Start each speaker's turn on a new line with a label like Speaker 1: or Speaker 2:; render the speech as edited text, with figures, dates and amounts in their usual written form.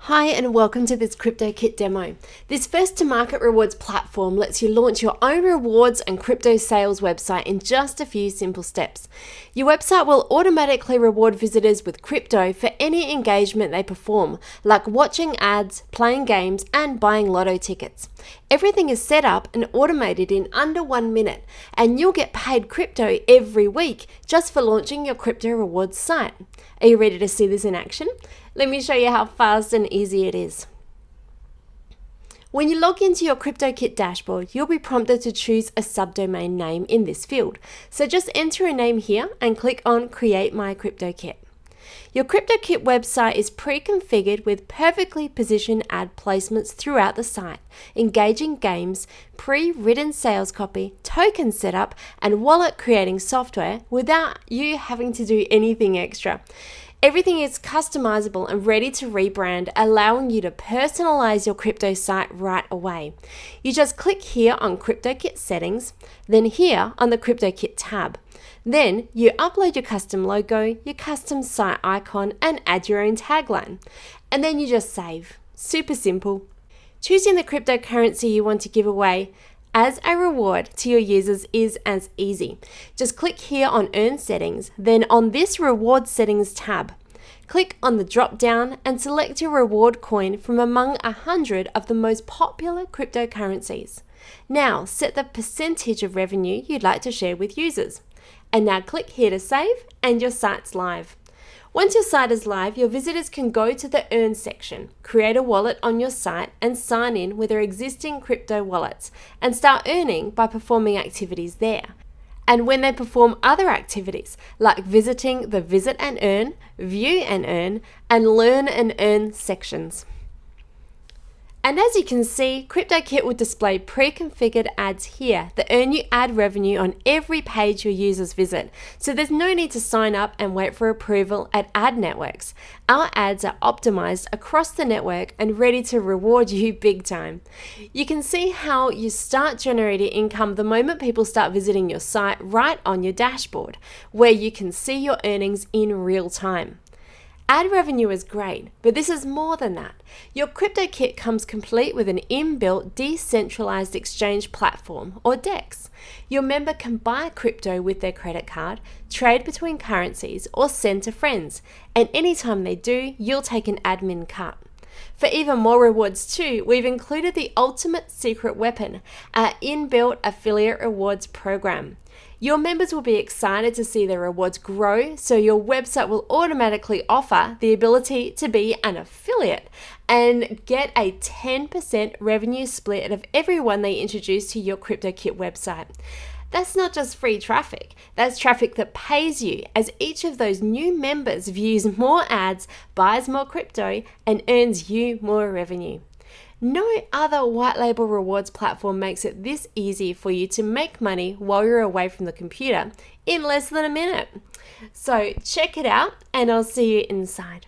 Speaker 1: Hi and welcome to this CryptoKit demo. This first-to-market rewards platform lets you launch your own rewards and crypto sales website in just a few simple steps. Your website will automatically reward visitors with crypto for any engagement they perform, like watching ads, playing games, and buying lotto tickets. Everything is set up and automated in under 1 minute, and you'll get paid crypto every week just for launching your crypto rewards site. Are you ready to see this in action? Let me show you how fast and easy it is. When you log into your CryptoKit dashboard, you'll be prompted to choose a subdomain name in this field. So just enter a name here and click on Create My CryptoKit. Your CryptoKit website is pre-configured with perfectly positioned ad placements throughout the site, engaging games, pre-written sales copy, token setup, and wallet creating software without you having to do anything extra. Everything is customizable and ready to rebrand, allowing you to personalize your crypto site right away. You just click here on CryptoKit settings, then here on the CryptoKit tab. Then you upload your custom logo, your custom site icon, and add your own tagline. And then you just save. Super simple. Choosing the cryptocurrency you want to give away as a reward to your users is as easy. Just click here on Earn Settings, then on this Reward Settings tab. Click on the drop down and select your reward coin from among 100 of the most popular cryptocurrencies. Now set the percentage of revenue you'd like to share with users. And now click here to save and your site's live. Once your site is live, your visitors can go to the Earn section, create a wallet on your site and sign in with their existing crypto wallets and start earning by performing activities there. And when they perform other activities like visiting the Visit and Earn, View and Earn, and Learn and Earn sections. And as you can see, CryptoKit will display pre-configured ads here that earn you ad revenue on every page your users visit. So there's no need to sign up and wait for approval at ad networks. Our ads are optimized across the network and ready to reward you big time. You can see how you start generating income the moment people start visiting your site right on your dashboard, where you can see your earnings in real time. Ad revenue is great, but this is more than that. Your CryptoKit comes complete with an inbuilt decentralized exchange platform, or DEX. Your member can buy crypto with their credit card, trade between currencies, or send to friends. And anytime they do, you'll take an admin cut. For even more rewards too, we've included the ultimate secret weapon, our inbuilt affiliate rewards program. Your members will be excited to see their rewards grow, so your website will automatically offer the ability to be an affiliate and get a 10% revenue split of everyone they introduce to your CryptoKit website. That's not just free traffic, that's traffic that pays you, as each of those new members views more ads, buys more crypto, and earns you more revenue. No other white label rewards platform makes it this easy for you to make money while you're away from the computer in less than a minute. So check it out and I'll see you inside.